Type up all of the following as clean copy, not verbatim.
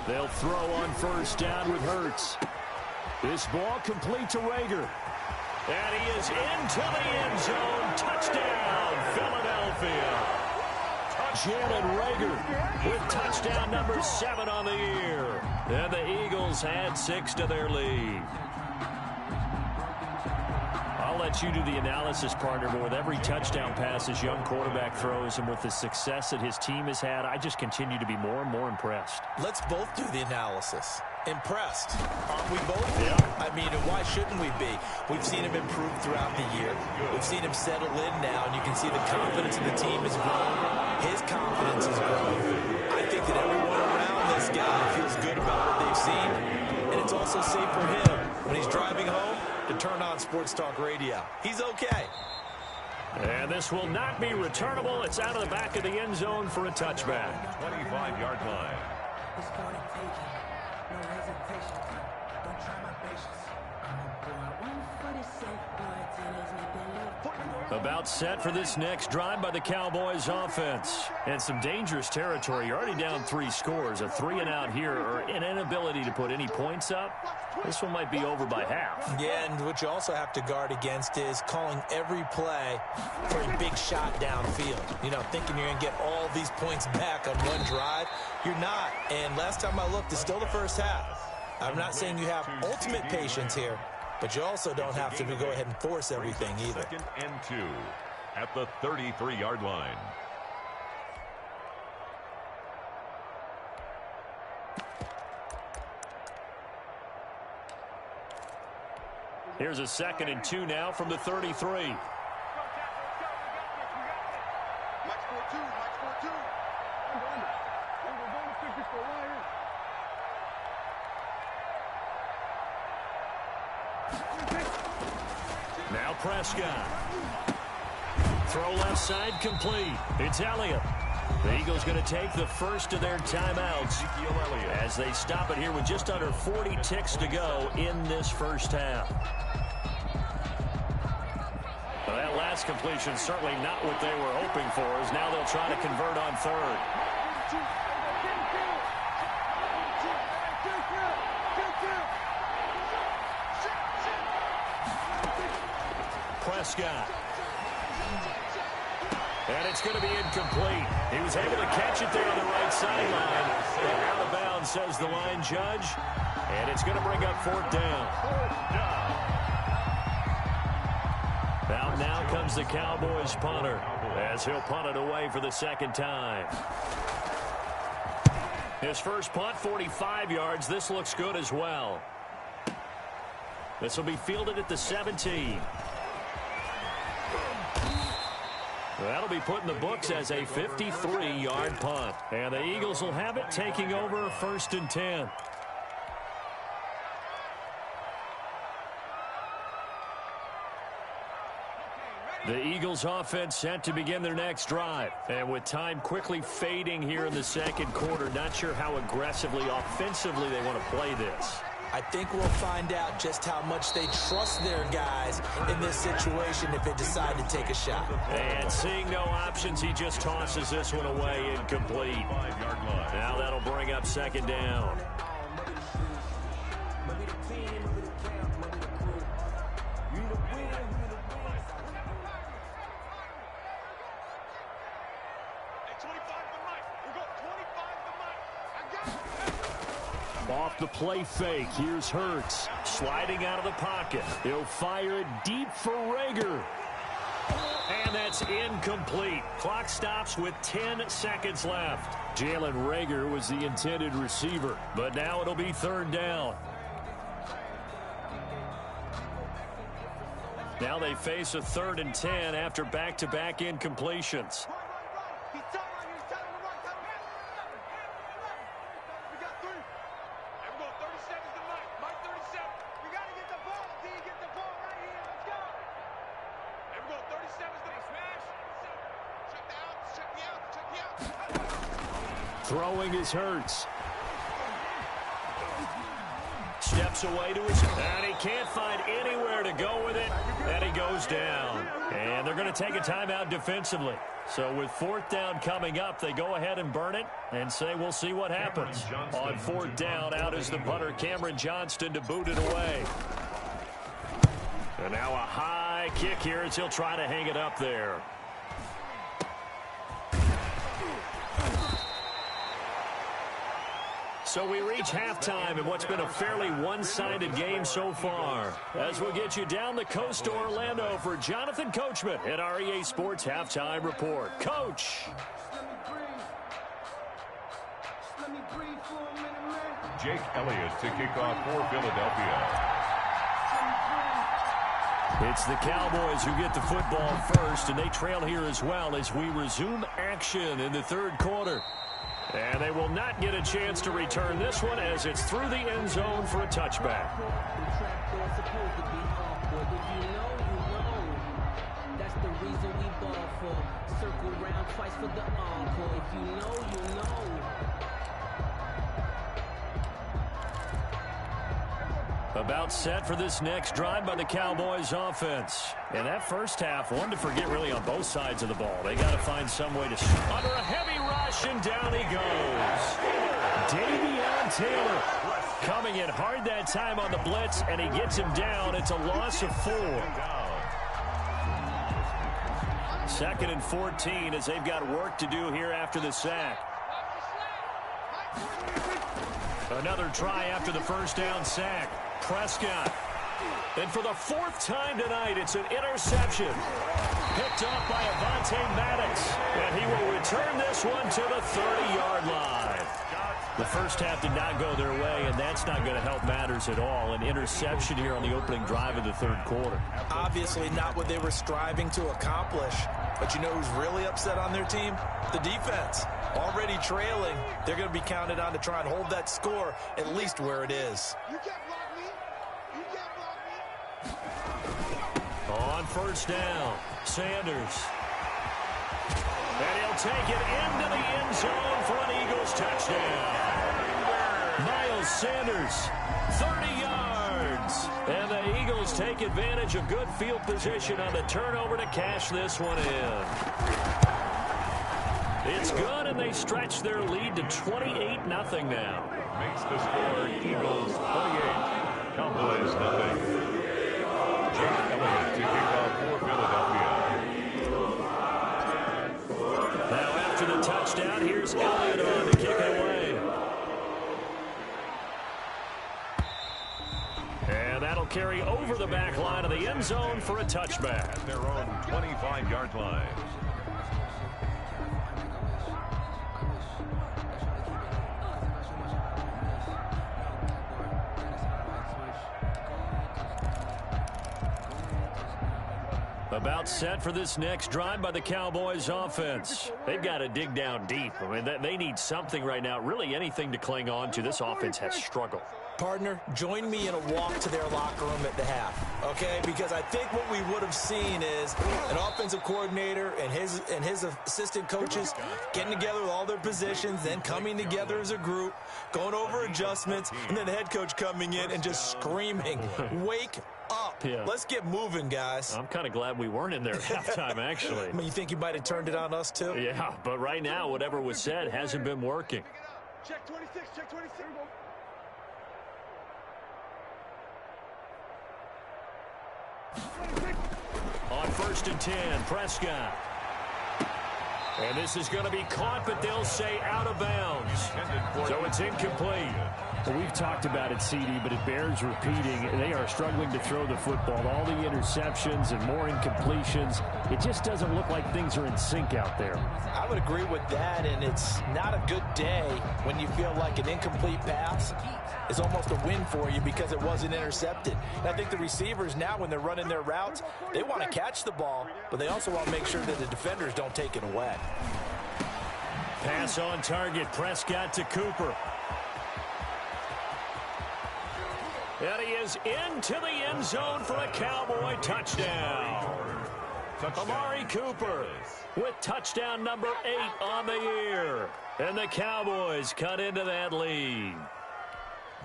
They'll throw on first down with Hurts. This ball complete to Rager. And he is into the end zone. Touchdown, Philadelphia. Jalen Rager with touchdown number 7 on the year. And the Eagles add 6 to their lead. I'll let you do the analysis, partner, but with every touchdown pass his young quarterback throws and with the success that his team has had, I just continue to be more and more impressed. Let's both do the analysis. Impressed. Aren't we both? Yeah. I mean, and why shouldn't we be? We've seen him improve throughout the year. We've seen him settle in now, and you can see the confidence in the team has grown. His confidence has grown. I think that everyone around this guy feels good about what they've seen, and it's also safe for him when he's driving home to turn on Sports Talk Radio. He's okay. And this will not be returnable. It's out of the back of the end zone for a touchback. 25-yard line. About set for this next drive by the Cowboys offense. And some dangerous territory. You're already down 3 scores. A 3-and-out here or an inability to put any points up. This one might be over by half. Yeah, and what you also have to guard against is calling every play for a big shot downfield. You know, thinking you're going to get all these points back on one drive. You're not. And last time I looked, it's still the first half. I'm not saying you have ultimate patience here, but you also don't have to go ahead and force everything either. 2nd and 2 at the 33-yard line. Here's a 2nd and 2 now from the 33. Now Prescott. Throw left side complete. It's Elliott. The Eagles going to take the first of their timeouts as they stop it here with just under 40 ticks to go in this first half. Well, that last completion certainly not what they were hoping for, as now they'll try to convert on third. Prescott. And it's going to be incomplete. He was able to catch it there on the right sideline. Out of bounds, says the line judge. And it's going to bring up 4th down. Now comes the Cowboys punter as he'll punt it away for the 2nd time. His first punt, 45 yards. This looks good as well. This will be fielded at the 17. That'll be put in the books as a 53-yard punt. And the Eagles will have it, taking over 1st and 10. The Eagles offense set to begin their next drive. And with time quickly fading here in the 2nd quarter, not sure how aggressively, offensively they want to play this. I think we'll find out just how much they trust their guys in this situation if they decide to take a shot. And seeing no options, he just tosses this one away incomplete. Now that'll bring up 2nd down. Off the play fake, here's Hurts. Sliding out of the pocket. He'll fire it deep for Rager. And that's incomplete. Clock stops with 10 seconds left. Jalen Rager was the intended receiver, but now it'll be 3rd down. Now they face a 3rd and 10 after back-to-back incompletions. Throwing is Hurts. Step steps away to his... And he can't find anywhere to go with it. And he goes down. And they're going to take a timeout defensively. So with fourth down coming up, they go ahead and burn it and say we'll see what happens. On fourth down, out is the punter, Cameron Johnston, to boot it away. And now a high kick here as he'll try to hang it up there. So we reach halftime in what's been a fairly one-sided game so far. As we'll get you down the coast to Orlando for Jonathan Coachman at our EA Sports Halftime Report. Coach. Jake Elliott to kick off for Philadelphia. It's the Cowboys who get the football first, and they trail here as well as we resume action in the third quarter. And they will not get a chance to return this one as it's through the end zone for a touchback. That's the reason we ball for. Circle round twice for the encore. If you know, you know. About set for this next drive by the Cowboys offense. And that first half, one to forget really on both sides of the ball. They got to find some way to... Under a heavy rush, and down he goes. Davion Taylor coming in hard that time on the blitz, and he gets him down. It's a loss of 4. 2nd and 14 as they've got work to do here after the sack. Another try after the first down sack. Prescott. And for the 4th time tonight, it's an interception. Picked off by Avonte Maddox. And he will return this one to the 30-yard line. The first half did not go their way, and that's not going to help matters at all. An interception here on the opening drive of the third quarter. Obviously not what they were striving to accomplish. But you know who's really upset on their team? The defense. Already trailing. They're going to be counted on to try and hold that score at least where it is. On first down, Sanders. And he'll take it into the end zone for an Eagles touchdown. Miles Sanders, 30 yards. And the Eagles take advantage of good field position on the turnover to cash this one in. It's good, and they stretch their lead to 28-0 now. Makes the score Eagles 28, Cowboys 0. Jake Elliott to kick off for Philadelphia. Now after the touchdown, here's Elliott on to kick it away. And that'll carry over the back line of the end zone for a touchback. At their own 25-yard line. About set for this next drive by the Cowboys offense. They've got to dig down deep. I mean, they need something right now, really anything to cling on to. This offense has struggled. Partner, join me in a walk to their locker room at the half, okay? Because I think what we would have seen is an offensive coordinator and his assistant coaches getting together with all their positions, then coming together as a group, going over adjustments, and then the head coach coming in and just screaming, wake up. Yeah. Let's get moving, guys. I'm kind of glad we weren't in there at halftime, actually. I mean, you think you might have turned it on us, too? Yeah, but right now, whatever was said hasn't been working. Check 26, check 26. On 1st and 10, Prescott. And this is going to be caught, but they'll say out of bounds. So it's incomplete. Well, we've talked about it, CD, but it bears repeating. They are struggling to throw the football. All the interceptions and more incompletions. It just doesn't look like things are in sync out there. I would agree with that, and it's not a good day when you feel like an incomplete pass is almost a win for you because it wasn't intercepted. And I think the receivers now, when they're running their routes, they want to catch the ball, but they also want to make sure that the defenders don't take it away. Pass on target, Prescott to Cooper. And he is into the end zone for a Cowboy touchdown. Amari Cooper with touchdown number 8 on the year. And the Cowboys cut into that lead.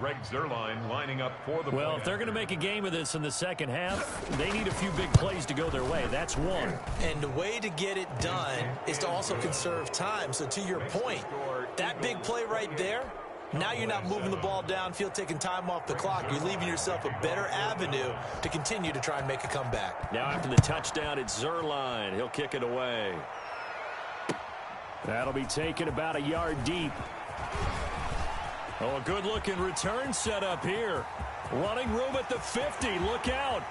Greg Zuerlein lining up for the Well, if they're going to make a game of this in the second half, they need a few big plays to go their way. That's one. And the way to get it done is to also conserve time. So to your point, that big play right there, now you're not moving the ball downfield, taking time off the clock. You're leaving yourself a better avenue to continue to try and make a comeback. Now after the touchdown, it's Zuerlein. He'll kick it away. That'll be taken about a yard deep. Oh, a good-looking return set up here. Running room at the 50. Look out.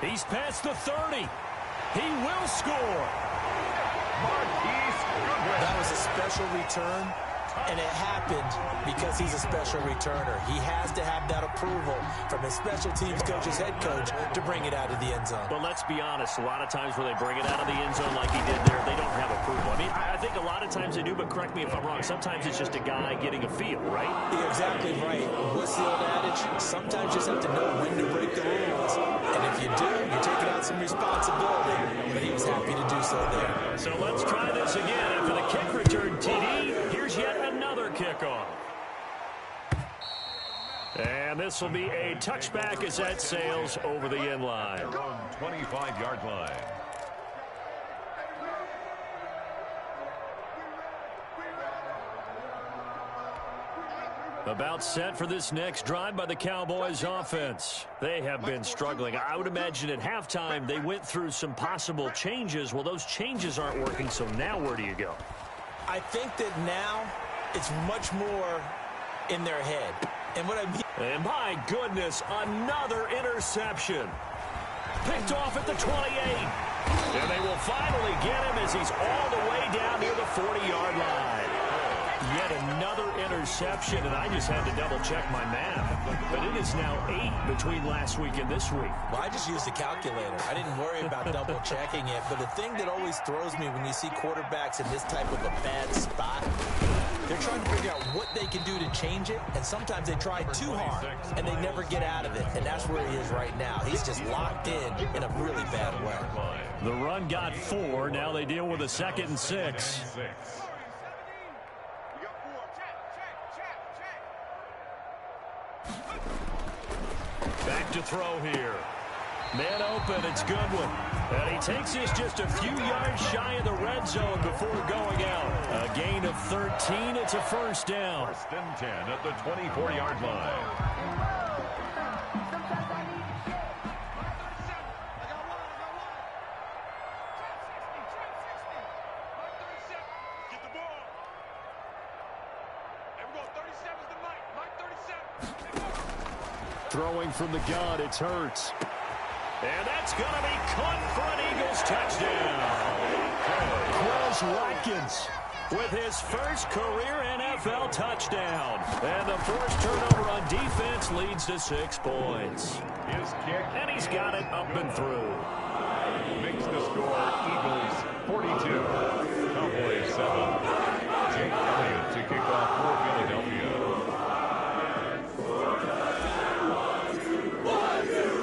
He's past the 30. He will score. That was a special return, and it happened because he's a special returner. He has to have that approval from his special teams coach, his head coach, to bring it out of the end zone. But let's be honest, a lot of times when they bring it out of the end zone like he did there, they don't have approval. I mean, I think a lot of times they do, but correct me if I'm wrong. Sometimes it's just a guy getting a feel, right? You're exactly right. What's the old adage? Sometimes you just have to know when to break the rules. And if you do, you're taking out some responsibility. But he was happy to do so there. So let's try this again. After the kick return, TD, here's yet another kickoff. And this will be a touchback as that sails over the end line. 25-yard line. About set for this next drive by the Cowboys offense. They have been struggling. I would imagine at halftime they went through some possible changes. Well, those changes aren't working, so now where do you go? I think that now it's much more in their head. And what I mean... And my goodness, another interception. Picked off at the 28. And they will finally get him as he's all the way down near the 40-yard line. Yet another interception, and I just had to double-check my math. But it is now 8 between last week and this week. Well, I just used a calculator. I didn't worry about double-checking it. But the thing that always throws me when you see quarterbacks in this type of a bad spot, they're trying to figure out what they can do to change it, and sometimes they try too hard, and they never get out of it. And that's where he is right now. He's just locked in a really bad way. The run got 4. Now they deal with a 2nd and 6. Back to throw here. Man open, it's Goodwin. And he takes this just a few yards shy of the red zone before going out. A gain of 13, it's a first down. 1st and 10 at the 24-yard line. Throwing from the gun, it's Hurts. And that's going to be caught for an Eagles touchdown. Quez Watkins with his first career NFL touchdown. And the first turnover on defense leads to 6 points. His kick. And he's got it up and through. Makes the score Eagles 42. Cowboys 7. Jake Elliott to kick off for Philadelphia.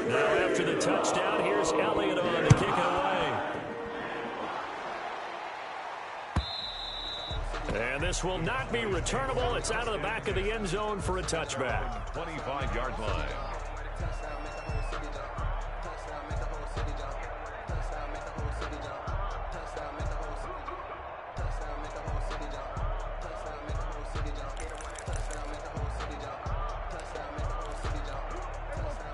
Now after the touchdown, here's Elliott on to kick it away. And this will not be returnable. It's out of the back of the end zone for a touchback. 25-yard line.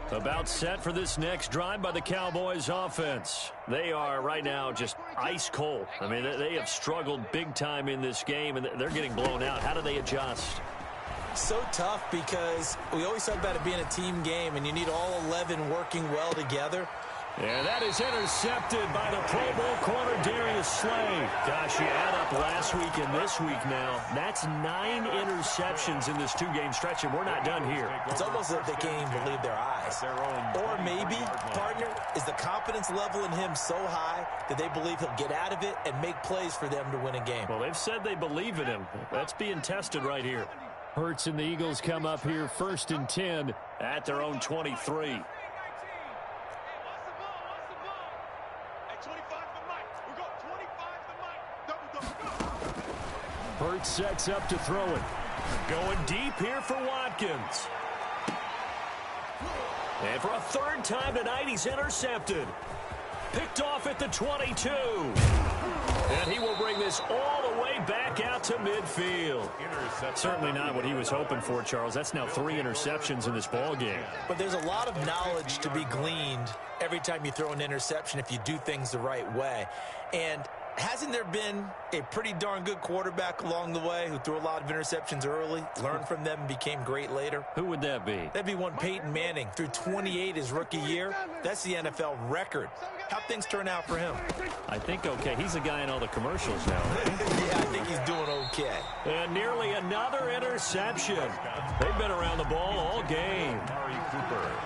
About set for this next drive by the Cowboys offense. They are right now just ice cold. I mean, they have struggled big time in this game, and they're getting blown out. How do they adjust? So tough because we always talk about it being a team game, and you need all 11 working well together. And that is intercepted by the Pro Bowl corner, Darius Slay. Gosh, you add up last week and this week now. That's 9 interceptions in this 2-game stretch, and we're not done here. It's almost like they can't even believe their eyes. Or maybe, partner, is the confidence level in him so high that they believe he'll get out of it and make plays for them to win a game. Well, they've said they believe in him. That's being tested right here. Hurts and the Eagles come up here 1st and 10 at their own 23. Hurts sets up to throw it. Going deep here for Watkins. And for a third time tonight, he's intercepted. Picked off at the 22. And he will bring this all the way back out to midfield. Certainly not what he was hoping for, Charles. That's now 3 interceptions in this ball game. But there's a lot of knowledge to be gleaned every time you throw an interception if you do things the right way. And hasn't there been a pretty darn good quarterback along the way who threw a lot of interceptions early, learned from them, and became great later? Who would that be? That'd be one Peyton Manning. Threw 28 his rookie year. That's the NFL record. How'd things turn out for him? I think okay. He's a guy in all the commercials now. Yeah, I think he's doing okay. And nearly another interception. They've been around the ball all game.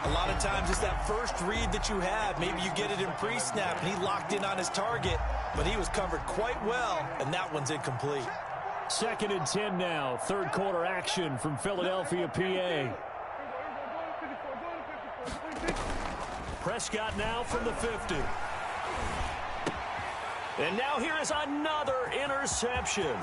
A lot of times it's that first read that you have. Maybe you get it in pre-snap, and he locked in on his target, but he was covered quite well, and that one's incomplete. 2nd and 10 now. Third quarter action from Philadelphia, PA. Prescott now from the 50. And now here is another interception.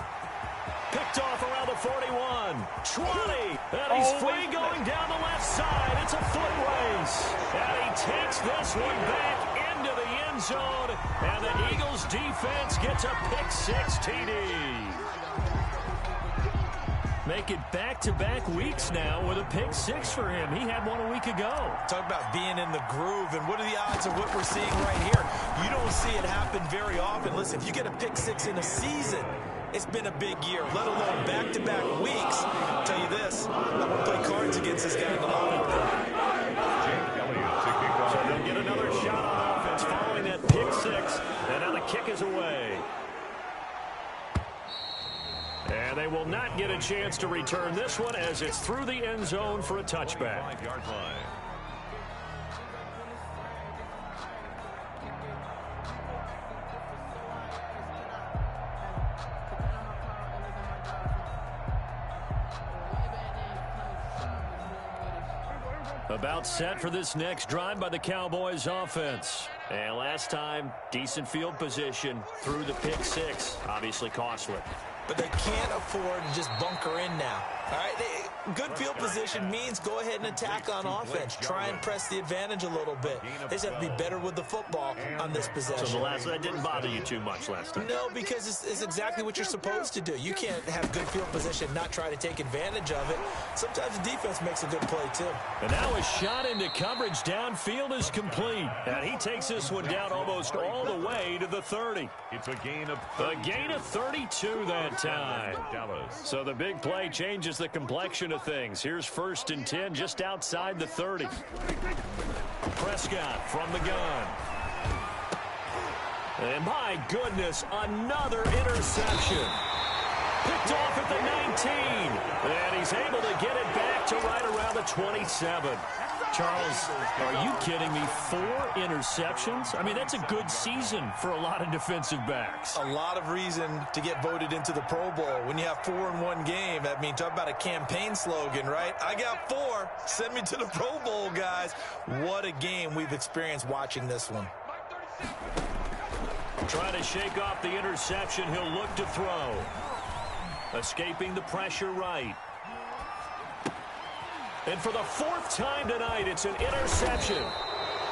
Picked off around the 41. 20. And he's free going down the left side. It's a foot race. And he takes this one back into the end zone. And the Eagles defense gets a pick-6 TD. Make it back-to-back weeks now with a pick-6 for him. He had one a week ago. Talk about being in the groove, and what are the odds of what we're seeing right here? You don't see it happen very often. Listen, if you get a pick-6 in a season, it's been a big year, let alone back-to-back weeks. I'll tell you this, I'm going to play cards against this guy in the locker room. So they'll get another shot on offense following that pick-6, and now the kick is away. And they will not get a chance to return this one as it's through the end zone for a touchback. 5-yard line. About set for this next drive by the Cowboys offense. And last time, decent field position through the pick-6. Obviously costly. But they can't afford to just bunker in now. All right, good field position means go ahead and attack on offense. Try and press the advantage a little bit. They just have to be better with the football on this possession. So that didn't bother you too much last time? No, because it's exactly what you're supposed to do. You can't have good field position and not try to take advantage of it. Sometimes the defense makes a good play, too. And now a shot into coverage downfield is complete. And he takes this one down almost all the way to the 30. It's a gain of 32 that time. So the big play changes the complexion of things. Here's 1st and 10 just outside the 30. Prescott from the gun. And my goodness, another interception. Picked off at the 19. And he's able to get it back to right around the 27. Charles, are you kidding me? 4 interceptions? I mean, that's a good season for a lot of defensive backs. A lot of reason to get voted into the Pro Bowl. When you have 4 in one game, I mean, talk about a campaign slogan, right? I got 4. Send me to the Pro Bowl, guys. What a game we've experienced watching this one. Trying to shake off the interception. He'll look to throw. Escaping the pressure right. And for the 4th time tonight, it's an interception.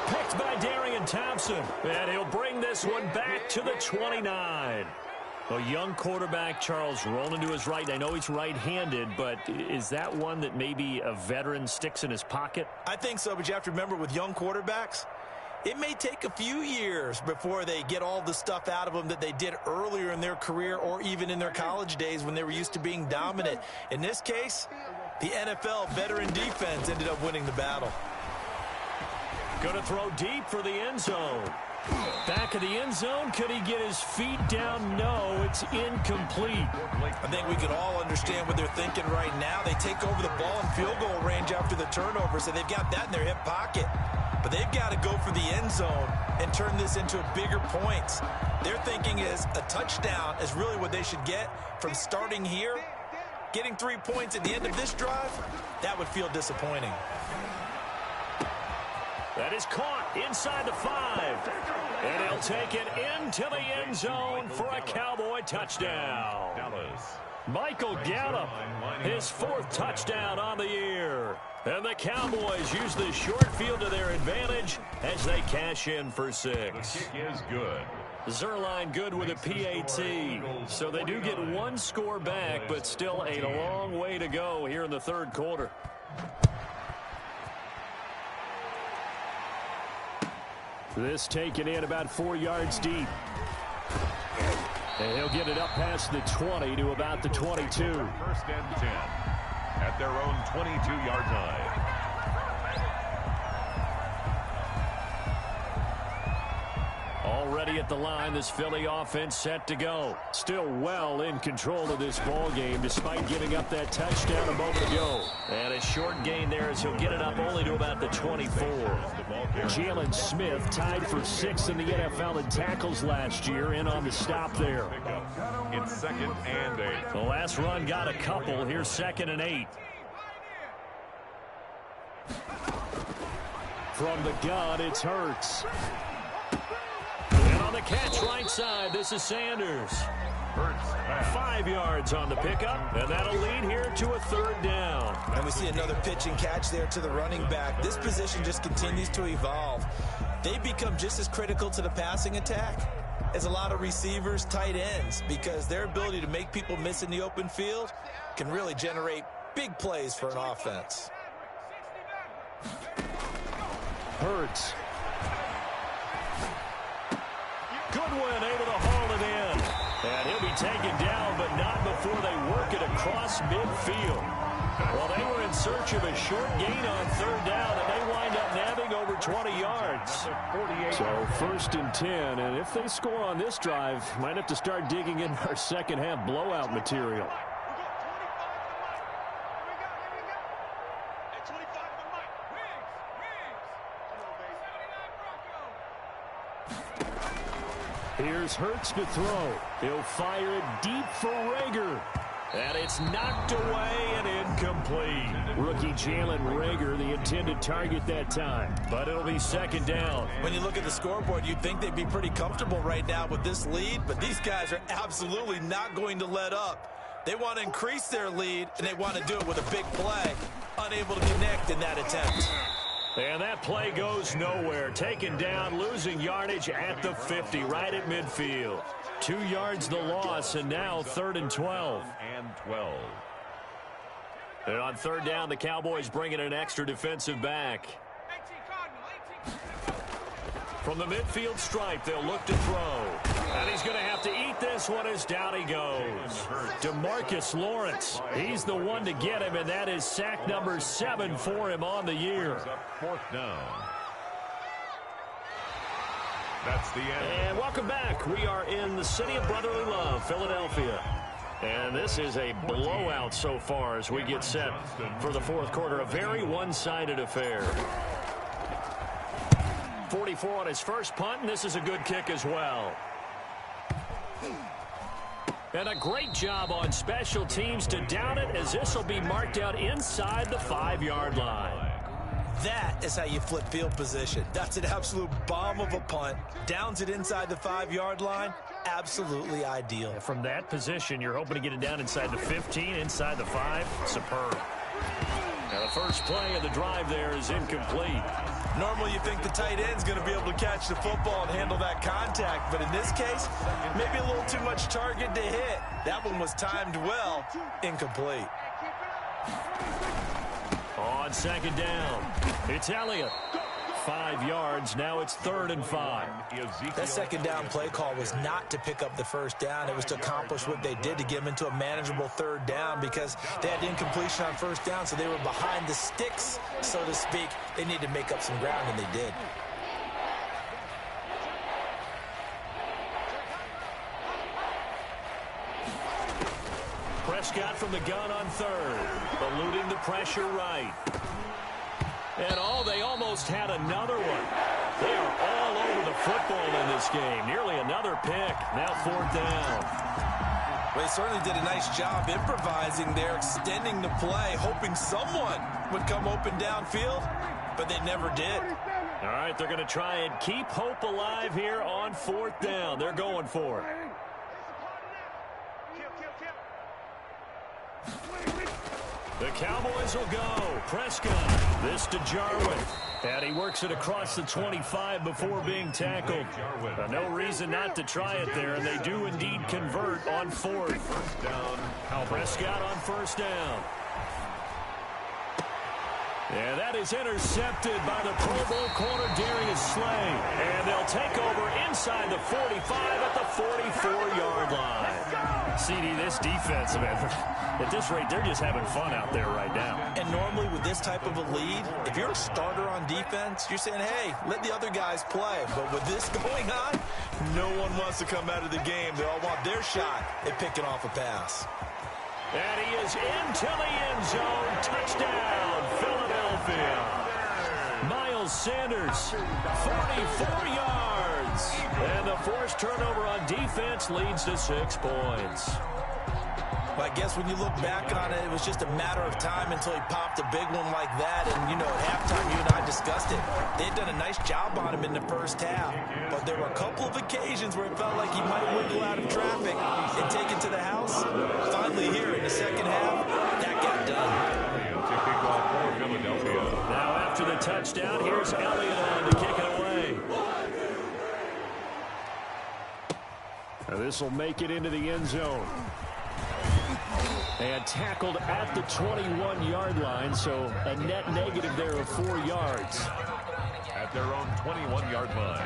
Picked by Darian Thompson. And he'll bring this one back to the 29. A young quarterback, Charles, rolling to his right. I know he's right-handed, but is that one that maybe a veteran sticks in his pocket? I think so, but you have to remember with young quarterbacks, it may take a few years before they get all the stuff out of them that they did earlier in their career or even in their college days when they were used to being dominant. In this case, the NFL veteran defense ended up winning the battle. Going to throw deep for the end zone. Back of the end zone. Could he get his feet down? No, it's incomplete. I think we could all understand what they're thinking right now. They take over the ball in field goal range after the turnover, so they've got that in their hip pocket. But they've got to go for the end zone and turn this into bigger points. Their thinking is a touchdown is really what they should get from starting here. Getting 3 points at the end of this drive, that would feel disappointing. That is caught inside the 5. And he'll take it into the end zone for a Cowboy touchdown. Michael Gallup, his 4th touchdown on the year. And the Cowboys use the short field to their advantage as they cash in for 6. The kick is good. Zerline good with a PAT. So they do get 1 score back, but still a long way to go here in the 3rd quarter. This taken in about 4 yards deep. And he'll get it up past the 20 to about the 22. 1st and 10 at their own 22-yard line. Already at the line, this Philly offense set to go. Still well in control of this ball game despite giving up that touchdown a moment ago. And a short gain there as he'll get it up only to about the 24. Jalen Smith tied for 6th in the NFL in tackles last year, in on the stop there. It's 2nd and 8. The last run got a couple. Here's 2nd and 8. From the gun, it's Hurts. And on the catch right side, this is Sanders. 5 yards on the pickup, and that'll lead here to a 3rd down. And we see another pitch and catch there to the running back. This position just continues to evolve. They become just as critical to the passing attack as a lot of receivers, tight ends, because their ability to make people miss in the open field can really generate big plays for an offense. Hurts. Goodwin able to haul it in. And he'll be taken down, but not before they work it across midfield. Well, they were in search of a short gain on 3rd down, and they wind up nabbing over 20 yards. So 1st and 10, and if they score on this drive, might have to start digging in our second half blowout material. Here's Hurts to throw. He'll fire it deep for Rager. And it's knocked away and incomplete. Rookie Jalen Rager, the intended target that time. But it'll be 2nd down. When you look at the scoreboard, you'd think they'd be pretty comfortable right now with this lead, but these guys are absolutely not going to let up. They want to increase their lead, and they want to do it with a big play. Unable to connect in that attempt. And that play goes nowhere. Taken down, losing yardage at the 50, right at midfield. 2 yards the loss, and now 3rd and 12. And 12. And on 3rd down, the Cowboys bring in an extra defensive back. From the midfield stripe, they'll look to throw. And he's going to have to eat this one as down he goes. DeMarcus Lawrence, he's the one to get him, and that is sack number 7 for him on the year. 4th down. That's the end. And welcome back. We are in the city of brotherly love, Philadelphia. And this is a blowout so far as we get set for the 4th quarter. A very one-sided affair. 44 on his first punt, and this is a good kick as well. And a great job on special teams to down it, as this will be marked out inside the 5-yard line. That is how you flip field position. That's an absolute bomb of a punt. Downs it inside the 5-yard line. Absolutely ideal. From that position, you're hoping to get it down inside the 15, inside the 5. Superb. Now the first play of the drive there is incomplete. Normally you think the tight end's going to be able to catch the football and handle that contact, but in this case, maybe a little too much target to hit. That one was timed well. Incomplete. On 2nd down, it's Elliott. 5 yards, now it's 3rd and 5. That 2nd down play call was not to pick up the 1st down. It was to accomplish what they did, to get them into a manageable 3rd down, because they had incompletion on 1st down, so they were behind the sticks, so to speak. They needed to make up some ground, and they did. Prescott from the gun on 3rd, eluding the pressure right. And they almost had another one. They are all over the football in this game. Nearly another pick. Now 4th down. Well, they certainly did a nice job improvising there, extending the play, hoping someone would come open downfield, but they never did. All right, they're going to try and keep hope alive here on 4th down. They're going for it. The Cowboys will go. Prescott. This to Jarwin. And he works it across the 25 before being tackled. No reason not to try it there, and they do indeed convert on fourth. First down, Cowboys. Prescott on first down. And that is intercepted by the Pro Bowl corner Darius Slay. And they'll take over inside the 45 at the 44-yard line. CD, this defense, man, at this rate, they're just having fun out there right now. And normally with this type of a lead, if you're a starter on defense, you're saying, hey, let the other guys play. But with this going on, no one wants to come out of the game. They all want their shot at picking off a pass. And he is into the end zone. Touchdown, Philadelphia. Miles Sanders, 44 yards. And the forced turnover on defense leads to 6 points. Well, I guess when you look back on it, it was just a matter of time until he popped a big one like that. And, you know, at halftime, you and I discussed it. They had done a nice job on him in the first half. But there were a couple of occasions where it felt like he might wiggle out of traffic and take it to the house. Finally here in the second half, that got done. Kicking off for Philadelphia. Now after the touchdown, here's Elliott on to kick it away. Now this will make it into the end zone. And tackled at the 21-yard line, so a net negative there of 4 yards. At their own 21-yard line.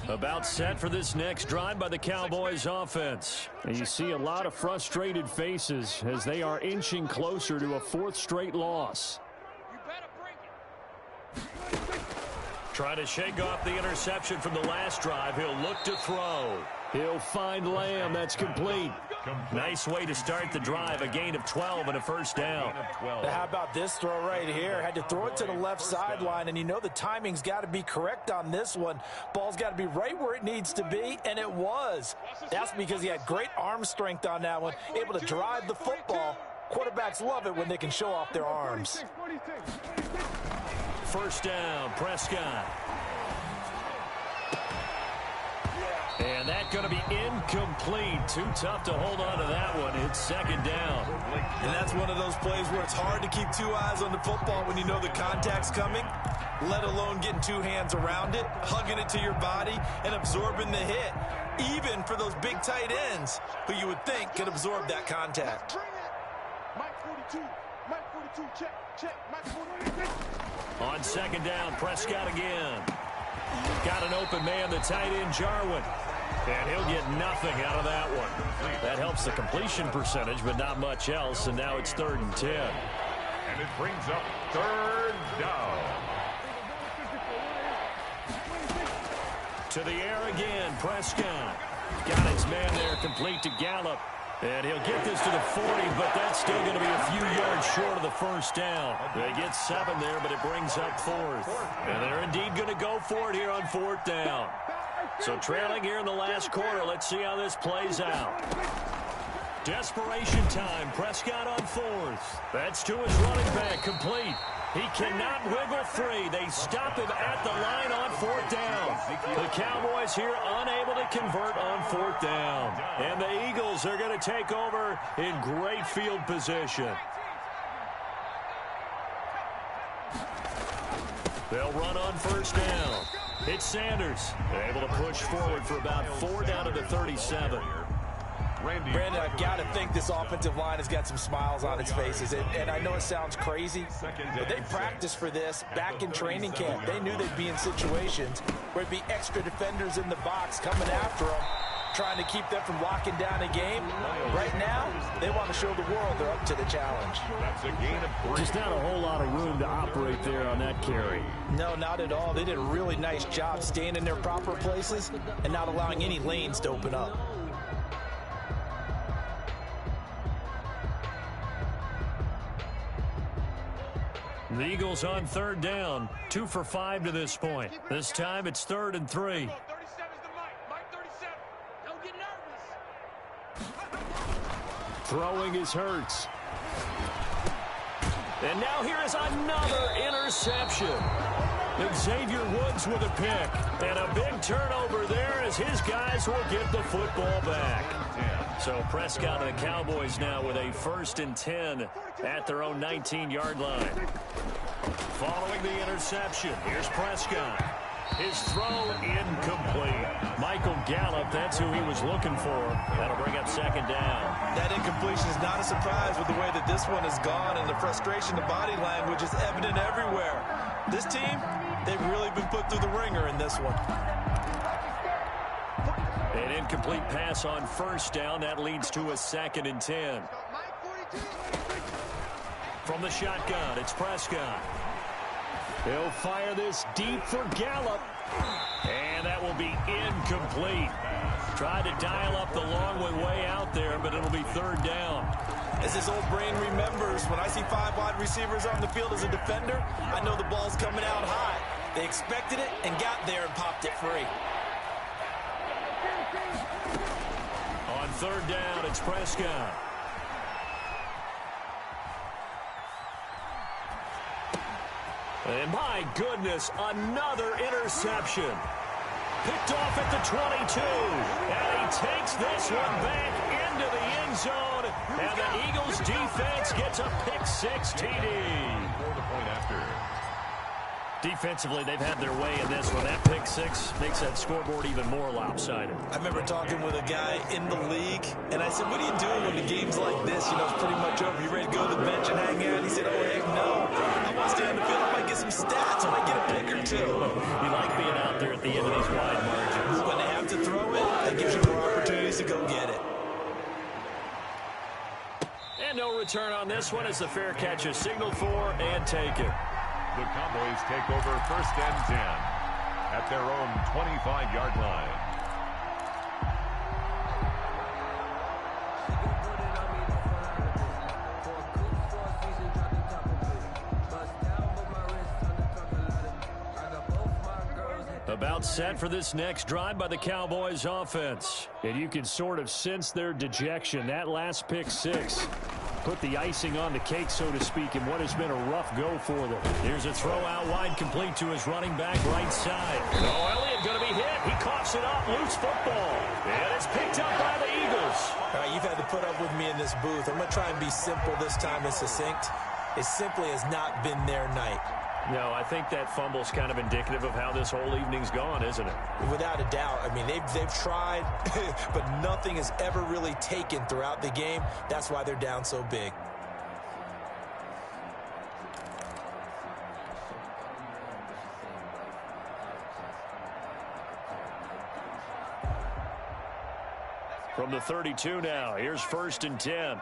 About set for this next drive by the Cowboys offense. And you see a lot of frustrated faces as they are inching closer to a 4th straight loss. Trying to shake off the interception from the last drive. He'll look to throw. He'll find Lamb. That's complete. Nice way to start the drive. A gain of 12 and a first down. How about this throw right here? Had to throw it to the left sideline, and you know the timing's got to be correct on this one. Ball's got to be right where it needs to be, and it was. That's because he had great arm strength on that one, able to drive the football. Quarterbacks love it when they can show off their arms. First down, Prescott. And that's going to be incomplete. Too tough to hold on to that one. It's second down. And that's one of those plays where it's hard to keep 2 eyes on the football when you know the contact's coming, let alone getting 2 hands around it, hugging it to your body, and absorbing the hit. Even for those big tight ends who you would think could absorb that contact. Mike 42, Mike 42, check, Mike 42. On second down, Prescott again. Got an open man, the tight end, Jarwin. And he'll get nothing out of that one. That helps the completion percentage, but not much else. And now it's 3rd and 10. And it brings up 3rd down. To the air again, Prescott. Got his man there, complete to Gallup. And he'll get this to the 40, but that's still going to be a few yards short of the first down. They get 7 there, but it brings up 4th. And they're indeed going to go for it here on 4th down. So trailing here in the last quarter, let's see how this plays out. Desperation time, Prescott on 4th. That's to his running back, complete. He cannot wiggle free. They stop him at the line on 4th down. The Cowboys here unable to convert on 4th down. And the Eagles are going to take over in great field position. They'll run on first down. It's Sanders. They're able to push forward for about 4 down to the 37. Brandon, I've got to think this offensive line has got some smiles on its faces. And I know it sounds crazy, but they practiced for this back in training camp. They knew they'd be in situations where it'd be extra defenders in the box coming after them, trying to keep them from locking down a game. Right now, they want to show the world they're up to the challenge. That's a gain of 3. Just not a whole lot of room to operate there on that carry. No, not at all. They did a really nice job staying in their proper places and not allowing any lanes to open up. The Eagles on 3rd down, 2 for 5 to this point. This time it's 3rd and 3. 37's the Mike 37. Don't get nervous. Throwing is Hurts. And now here is another interception. Xavier Woods with a pick. And a big turnover there as his guys will get the football back. So Prescott and the Cowboys now with a 1st and 10 at their own 19-yard line. Following the interception, here's Prescott. His throw incomplete. Michael Gallup, that's who he was looking for. That'll bring up 2nd down. That incompletion is not a surprise with the way that this one has gone, and the frustration, the body language is evident everywhere. This team, they've really been put through the ringer in this one. An incomplete pass on 1st down. That leads to a 2nd and 10. From the shotgun, it's Prescott. He'll fire this deep for Gallup. And that will be incomplete. Tried to dial up the long way out there, but it'll be 3rd down. As his old brain remembers, when I see 5 wide receivers on the field as a defender, I know the ball's coming out high. They expected it and got there and popped it free. On 3rd down, it's Prescott. And my goodness, another interception. Picked off at the 22. And he takes this one back into the end zone. And the Eagles defense gets a pick-6 TD. For the point after. Defensively, they've had their way in this one. That pick-6 makes that scoreboard even more lopsided. I remember talking with a guy in the league, and I said, what are you doing when the game's like this? You know, it's pretty much over. You ready to go to the bench and hang out? And he said, oh, heck no. I want to stay on the field. I might get some stats. I might get a pick or two. You like being out there at the end of these wide margins. When they have to throw it, that gives you more opportunities to go get it. And no return on this one as the fair catch is signaled for and taken. The Cowboys take over 1st and 10 at their own 25-yard line. About set for this next drive by the Cowboys offense. And you can sort of sense their dejection. That last pick-6 put the icing on the cake, so to speak, in what has been a rough go for them. Here's a throw out wide, complete to his running back right side. Oh, Elliott going to be hit. He coughs it up, loose football. And it's picked up by the Eagles. All right, you've had to put up with me in this booth. I'm going to try and be simple this time and succinct. It simply has not been their night. No, I think that fumble's kind of indicative of how this whole evening's gone, isn't it? Without a doubt. I mean, they've tried, but nothing has ever really taken throughout the game. That's why they're down so big. From the 32 now, here's 1st and 10.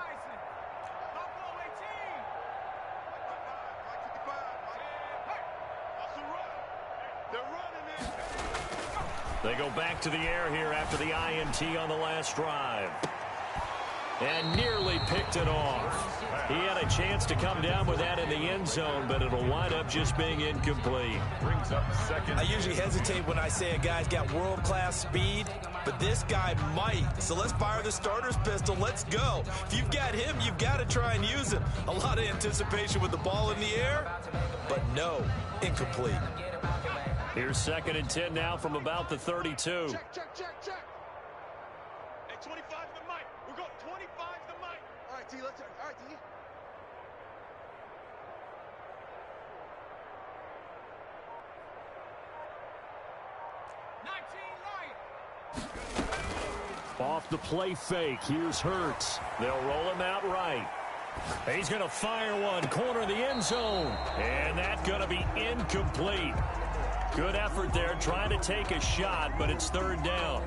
They go back to the air here after the INT on the last drive. And nearly picked it off. He had a chance to come down with that in the end zone, but it'll wind up just being incomplete. Brings up 2nd. I usually hesitate when I say a guy's got world-class speed, but this guy might. So let's fire the starter's pistol. Let's go. If you've got him, you've got to try and use him. A lot of anticipation with the ball in the air, but no, incomplete. Here's 2nd and 10 now from about the 32. Check. Hey, 25 the mic. We're going 25 the mic. All right, T, let's turn. All right, T. Off the play fake. Here's Hurts. They'll roll him out right. He's going to fire one. Corner of the end zone. And that's going to be incomplete. Good effort there, trying to take a shot, but it's 3rd down.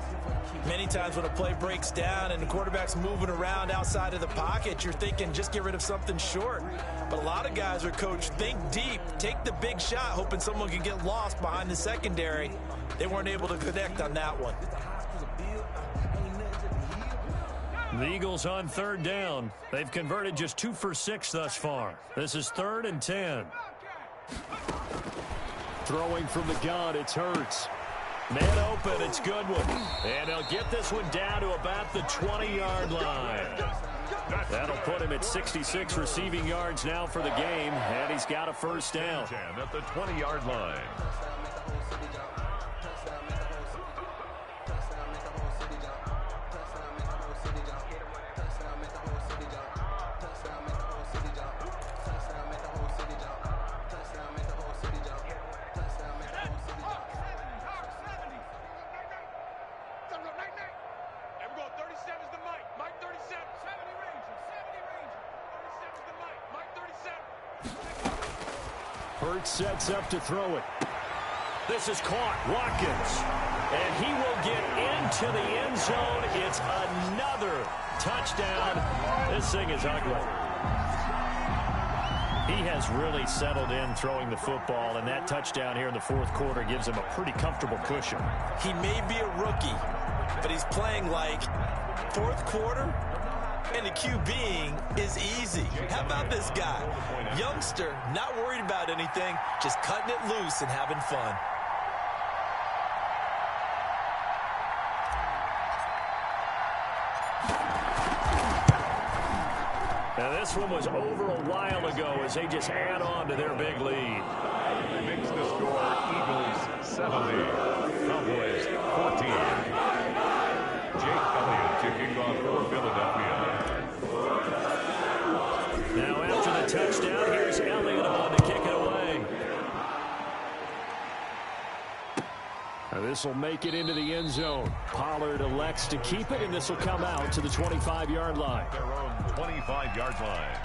Many times when a play breaks down and the quarterback's moving around outside of the pocket, you're thinking just get rid of something short. But a lot of guys are coached, think deep, take the big shot, hoping someone can get lost behind the secondary. They weren't able to connect on that one. The Eagles on 3rd down. They've converted just 2 for 6 thus far. This is 3rd and 10. Throwing from the gun, it's Hurts. Man open, it's Goodwin. And they'll get this one down to about the 20-yard line. That'll put him at 66 receiving yards now for the game, and he's got a first down. 10 at the 20-yard line. Hurts sets up to throw it. This is caught. Watkins. And he will get into the end zone. It's another touchdown. This thing is ugly. He has really settled in throwing the football, and that touchdown here in the fourth quarter gives him a pretty comfortable cushion. He may be a rookie, but he's playing like fourth quarter. And the QBing is easy. How about this guy? Youngster, not worried about anything, just cutting it loose and having fun. Now this one was over a while ago as they just add on to their big lead. Makes the score Eagles 70, Cowboys 14. Jake Elliott to kick off for Philadelphia. Now after the touchdown, here's Elliott on to kick it away. Now this will make it into the end zone. Pollard elects to keep it, and this will come out to the 25-yard line. Their own 25-yard line.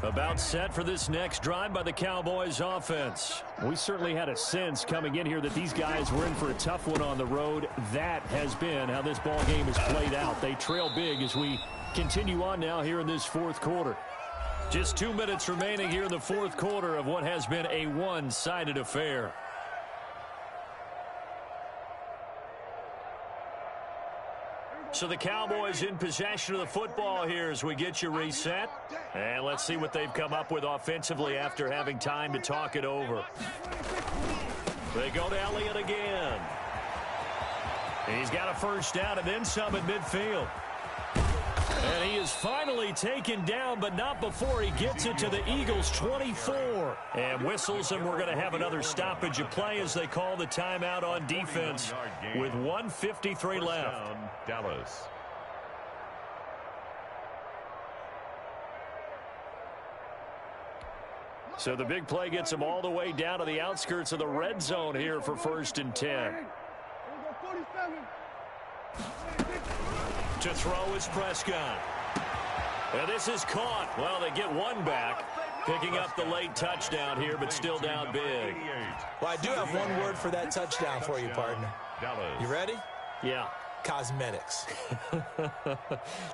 About set for this next drive by the Cowboys offense. We certainly had a sense coming in here that these guys were in for a tough one on the road. That has been how this ball game has played out. They trail big as we continue on now here in this fourth quarter. Just 2 minutes remaining here in the fourth quarter of what has been a one-sided affair. So the Cowboys in possession of the football here as we get you reset. And let's see what they've come up with offensively after having time to talk it over. They go to Elliott again. He's got a first down and then some at midfield. And he is finally taken down, but not before he gets it to the Eagles' 24. And whistles, and we're going to have another stoppage of play as they call the timeout on defense with 1:53 left. Dallas. So the big play gets him all the way down to the outskirts of the red zone here for 1st and 10. To throw is Prescott. And this is caught. Well, they get one back, picking up the late touchdown here, but still down big. Well, I do have one word for that touchdown for you, partner. You ready? Yeah. Cosmetics.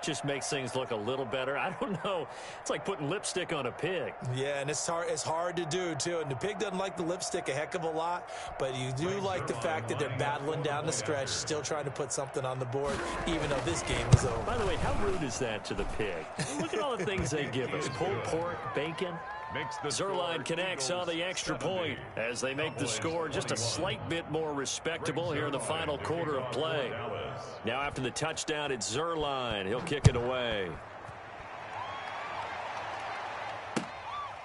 Just makes things look a little better. I don't know. It's like putting lipstick on a pig. Yeah, and it's hard to do, too. And the pig doesn't like the lipstick a heck of a lot, but you do like the fact that they're battling down the stretch, still trying to put something on the board, even though this game is over. By the way, how rude is that to the pig? Look at all the things they give us. Pulled pork, bacon. Zerline connects on the extra point as they make the score just a slight bit more respectable here in the final quarter of play. Now after the touchdown, it's Zerline. He'll kick it away.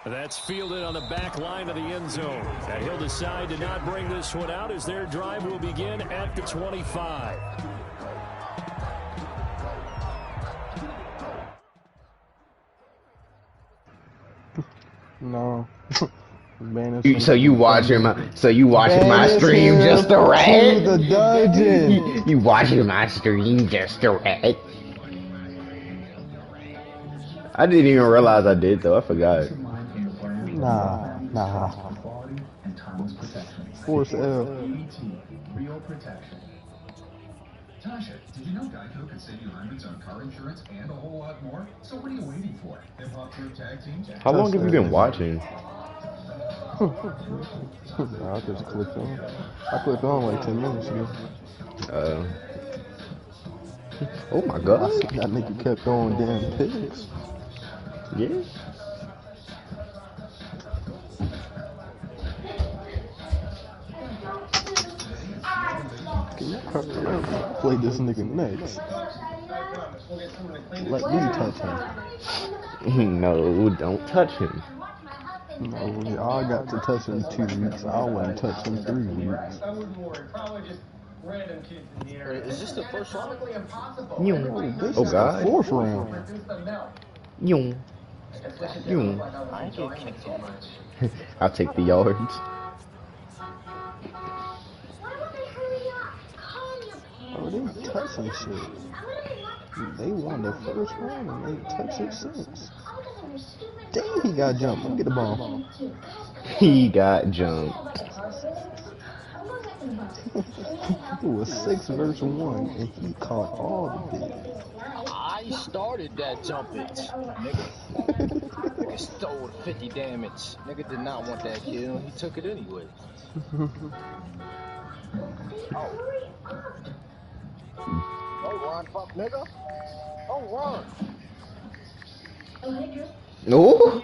That's fielded on the back line of the end zone. And he'll decide to not bring this one out as their drive will begin at the 25. No. So you watching my stream just to rat? The dungeon. You watching my stream just to rat? I didn't even realize I did though. I forgot. Nah. Force L. Tasha, did you know Geico could save you hundreds on car insurance and a whole lot more? So what are you waiting for? Hip Hop Group Tag Team? How long have you been watching? I just clicked on. I clicked on like 10 minutes ago. Oh my God. That nigga kept throwing damn picks. Yeah. Can you hurry up? Play this nigga next. Let me touch him. No, don't touch him. No, I got to touch him 2 weeks. I wouldn't touch him 3 weeks. Is this the first round? This Oh is God. the 4th round. Yoom. Yoom. I ain't get kicked so much. I'll take the yards. Oh, they touching shit. They won the first round and they touched it since. Damn, he got jumped. Let me get the ball. He got jumped. It was 6 versus 1 and he caught all the big. I started that jump it, nigga. Nigga stole 50 damage. Nigga did not want that kill. He took it anyway. Don't run, fuck nigga. Don't run. No.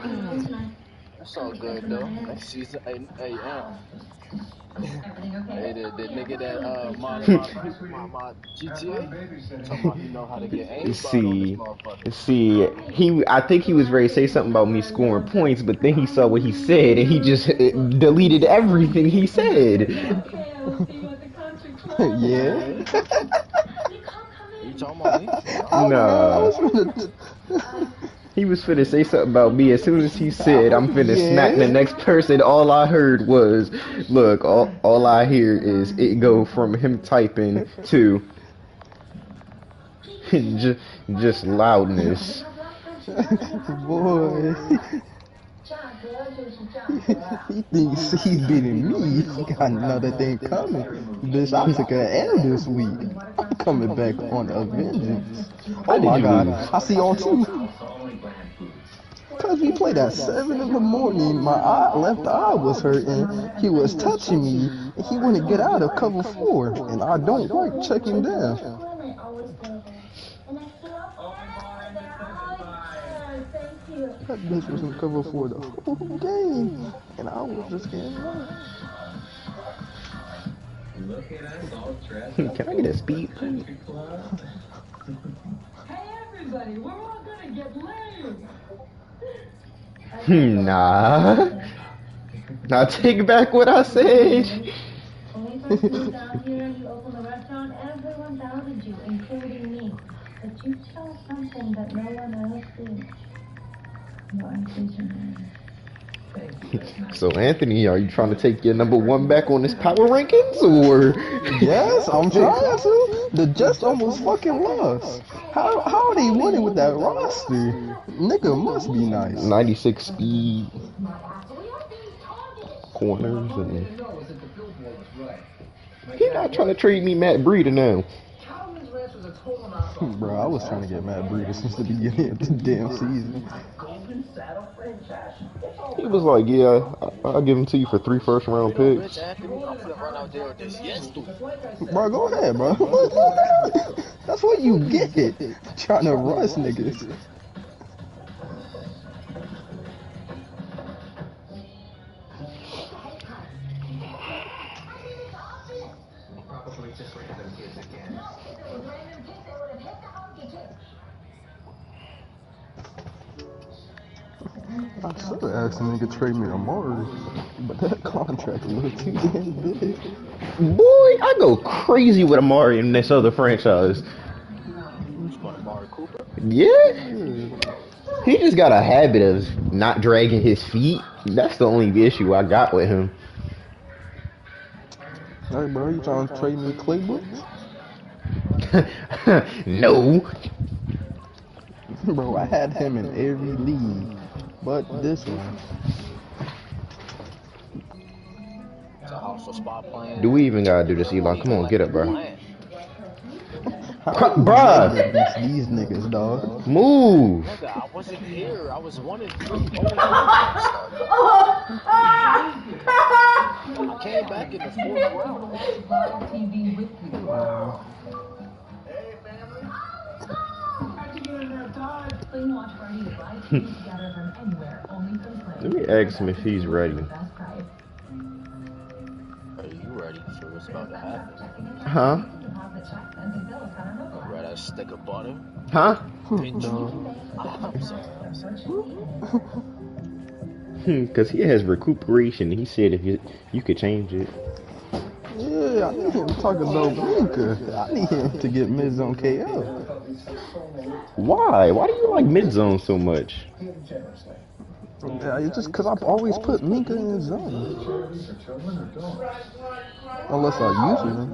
That's all good though. Next season, hey, hey, the nigga that my GTA talking about he know how to get aimbot See, I think he was ready to say something about me scoring points, but then he saw what he said and he just deleted everything he said. Yeah. You talking about me? No. He was finna say something about me. As soon as he said, I'm finna smack the next person, all I heard was, look, all I hear is it go from him typing to just loudness. Boy. He thinks he's beating me. He got another thing coming. Bitch, I took an L this week. I'm coming back on a vengeance. Oh my God. I see on 2. Because we played at 7 in the morning, my left eye was hurting. He was touching me, and he wouldn't get out of cover 4. And I don't like checking down. That bitch was in cover 4 the whole game, and I was just getting low. Can I get a speed? Hey everybody, we're all gonna get laid. Nah. Now take back what I said. When we first moved down here and you opened the restaurant, everyone doubted you, including me. But you chose something that no one else did. Your vision. So Anthony, are you trying to take your #1 back on this power rankings, or? Yes, I'm trying to. The Jets almost fucking lost. How are they winning with that roster? Nigga must be nice. 96 speed, corners, and he not trying to trade me Matt Breida now. Bro, I was trying to get Matt Breida since the beginning of the damn season. He was like, yeah, I'll give him to you for 3 first-round picks. Bro, go ahead, bro. That's what you get. Trying to rush niggas. I should have asked him to trade me Amari, but that contract is a little too damn big. Boy, I go crazy with Amari in this other franchise. Yeah. He just got a habit of not dragging his feet. That's the only issue I got with him. Hey, bro, you trying to trade me Claybooks? No. Bro, I had him in every league, but this one. Do we even gotta do this, Elon? Come on, get up, bro. Bruh! These niggas, dog. Move! I wasn't here. I was 1-3. I came back in the 4th round. TV with you. Hey, family. Let me ask him if he's ready. Are you ready for what's about to happen? Huh? Right, a stick of butter? Huh? Pinch? No. I'm sorry. Because he has recuperation. He said if you could change it. Yeah, I need him to talk about Minka. I need him to get Miz on KO. Why? Why do you like mid-zone so much? Yeah, it's just because I've always put Minka in his zone. Unless I use him.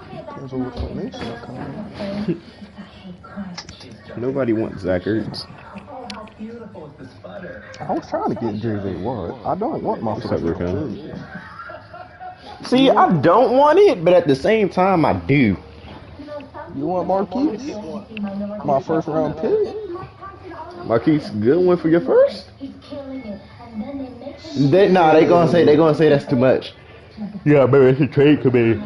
Depends on what formation I come in. Nobody wants Zach Ertz. I was trying to get JJ Watt. I don't want my first round pick. See, I don't want it, but at the same time, I do. You want Marquise? My first round pick? Marquise, good one for your first? They gonna say that's too much. Yeah, baby, it's a trade committee.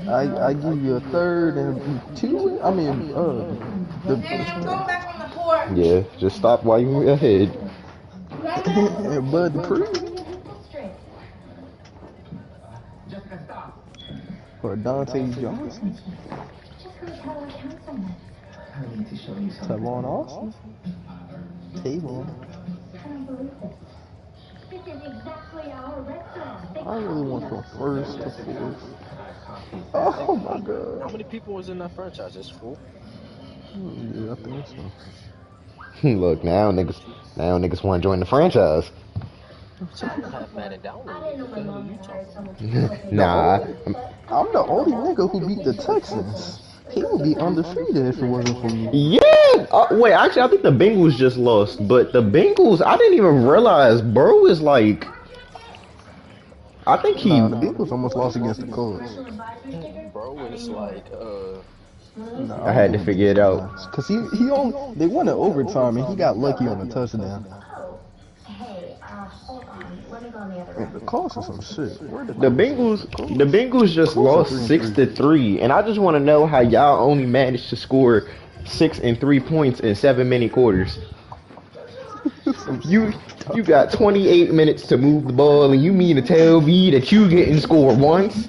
I give you a third and two. I mean, yeah, just stop while you're ahead. and Bud Dupree. Or Dante Johnson. Tavon Austin. Tavon. I really want from first to fourth. Oh my god. How many people was in that franchise? Just 4? Yeah, I think so. Look, now niggas want to join the franchise. So I don't have Madden downloaded. Nah. I'm the only nigga who beat the Texans. He would be undefeated if it wasn't for me. Yeah! Wait, actually, I think the Bengals just lost. But the Bengals, I didn't even realize Burrow is like... I think he... Nah, the Bengals almost lost against the Colts. Bro, it's like, Nah, I had to figure it out. Because he only... They won in overtime, and he got lucky on the touchdown. Man, the Colts are some shit. The Bengals just lost 6-3, and I just want to know how y'all only managed to score 6 and 3 points in 7 mini quarters. You got 28 minutes to move the ball, and you mean to tell me that you didn't score once?